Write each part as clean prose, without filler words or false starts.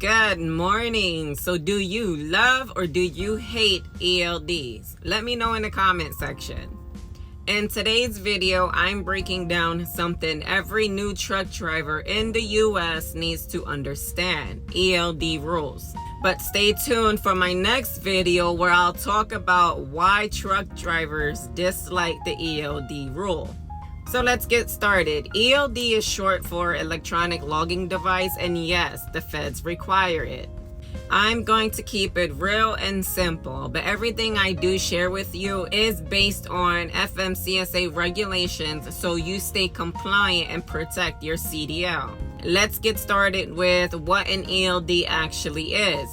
Good morning. So do you love or do you hate ELDs? Let me know in the comment section. In today's video, I'm breaking down something every new truck driver in the US needs to understand: ELD rules. But stay tuned for my next video where I'll talk about why truck drivers dislike the ELD rule. So let's get started. ELD is short for electronic logging device, and yes, the feds require it. I'm going to keep it real and simple, but everything I do share with you is based on FMCSA regulations, so you stay compliant and protect your CDL. Let's get started with what an ELD actually is.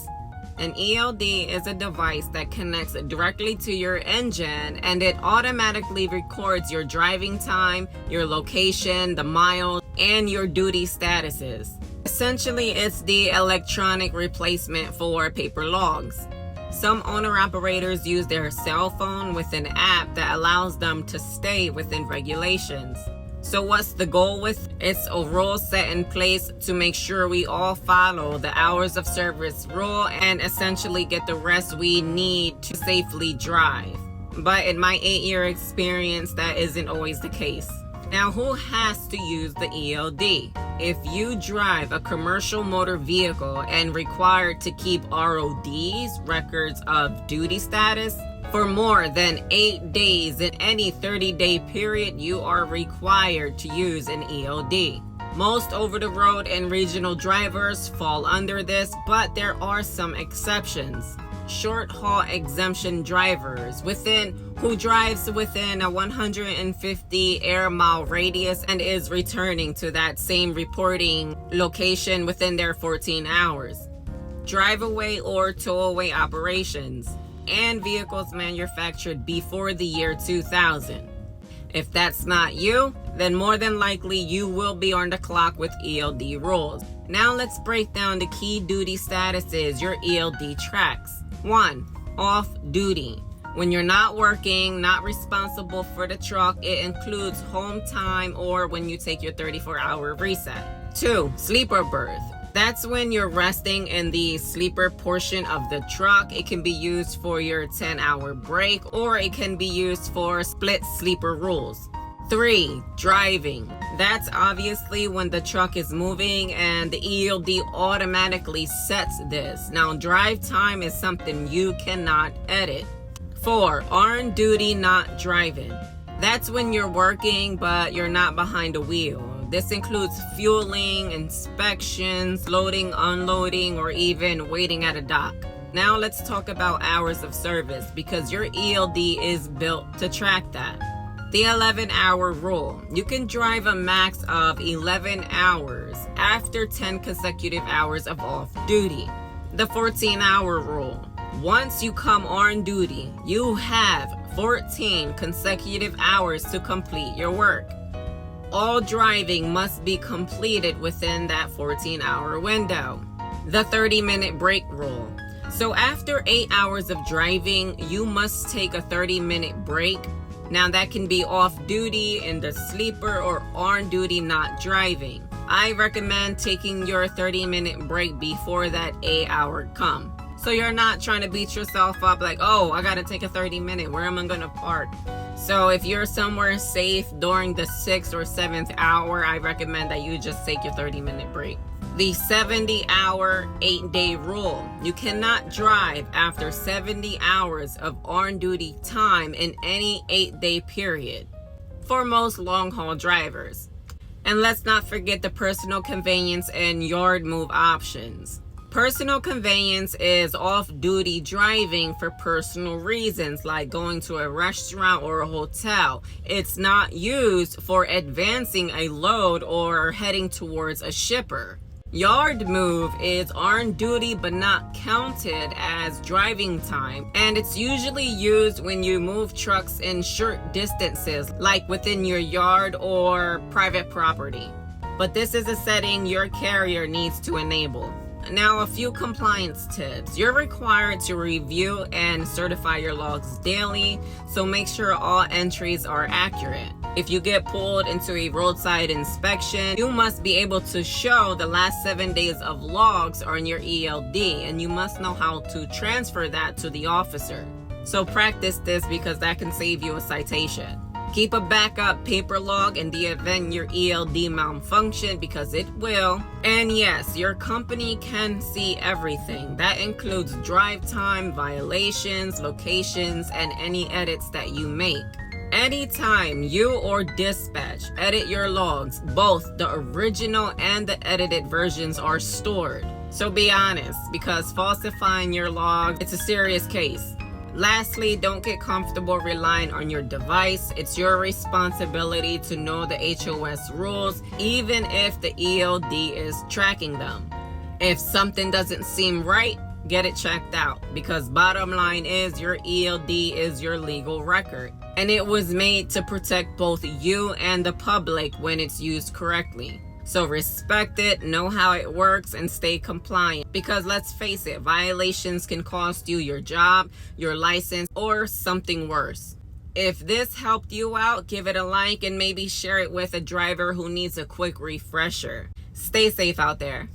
An ELD is a device that connects directly to your engine, and it automatically records your driving time, your location, the miles, and your duty statuses. Essentially, it's the electronic replacement for paper logs. Some owner-operators use their cell phone with an app that allows them to stay within regulations. So what's the goal with it? It's a rule set in place to make sure we all follow the hours of service rule and essentially get the rest we need to safely drive. But in my 8-year experience, that isn't always the case. Now, who has to use the ELD? If you drive a commercial motor vehicle and required to keep RODs, records of duty status, for more than 8 days in any 30-day period, you are required to use an ELD. Most over-the-road and regional drivers fall under this, but there are some exceptions. Short-haul exemption drivers who drives within a 150 air mile radius and is returning to that same reporting location within their 14 hours. Drive-away or tow-away operations, and vehicles manufactured before the year 2000. If that's not you, then more than likely you will be on the clock with ELD rules. Now let's break down the key duty statuses your ELD tracks. 1. Off duty. When you're not working, not responsible for the truck, it includes home time or when you take your 34-hour reset. 2. Sleeper berth. That's when you're resting in the sleeper portion of the truck. It can be used for your 10-hour break, or it can be used for split sleeper rules. 3. Driving. That's obviously when the truck is moving, and the ELD automatically sets this. Now, drive time is something you cannot edit. 4. On duty, not driving. That's when you're working, but you're not behind a wheel. This includes fueling, inspections, loading, unloading, or even waiting at a dock. Now let's talk about hours of service, because your ELD is built to track that. The 11-hour rule. You can drive a max of 11 hours after 10 consecutive hours of off duty. The 14-hour rule. Once you come on duty, you have 14 consecutive hours to complete your work. All driving must be completed within that 14-hour window. The 30-minute break rule. So after 8 hours of driving, you must take a 30-minute break. Now that can be off duty, in the sleeper, or on duty not driving. I recommend taking your 30-minute break before that 8-hour come. So you're not trying to beat yourself up like, oh, I gotta take a 30-minute, where am I gonna park? So if you're somewhere safe during the 6th or 7th hour, I recommend that you just take your 30-minute break. The 70-hour 8-day rule. You cannot drive after 70 hours of on-duty time in any 8-day period for most long-haul drivers. And let's not forget the personal conveyance and yard move options. Personal conveyance is off-duty driving for personal reasons, like going to a restaurant or a hotel. It's not used for advancing a load or heading towards a shipper. Yard move is on duty but not counted as driving time, and it's usually used when you move trucks in short distances, like within your yard or private property. But this is a setting your carrier needs to enable. Now, a few compliance tips. You're required to review and certify your logs daily, so make sure all entries are accurate. If you get pulled into a roadside inspection, you must be able to show the last 7 days of logs on your ELD, and you must know how to transfer that to the officer. So practice this because that can save you a citation. Keep a backup paper log in the event your ELD malfunction, because it will. And yes, your company can see everything. That includes drive time, violations, locations, and any edits that you make. Anytime you or dispatch edit your logs, both the original and the edited versions are stored. So be honest, because falsifying your logs, it's a serious case. Lastly, don't get comfortable relying on your device. It's your responsibility to know the HOS rules, even if the ELD is tracking them. If something doesn't seem right, get it checked out, because bottom line is your ELD is your legal record, and it was made to protect both you and the public when it's used correctly. So respect it, know how it works, and stay compliant. Because let's face it, violations can cost you your job, your license, or something worse. If this helped you out, give it a like and maybe share it with a driver who needs a quick refresher. Stay safe out there.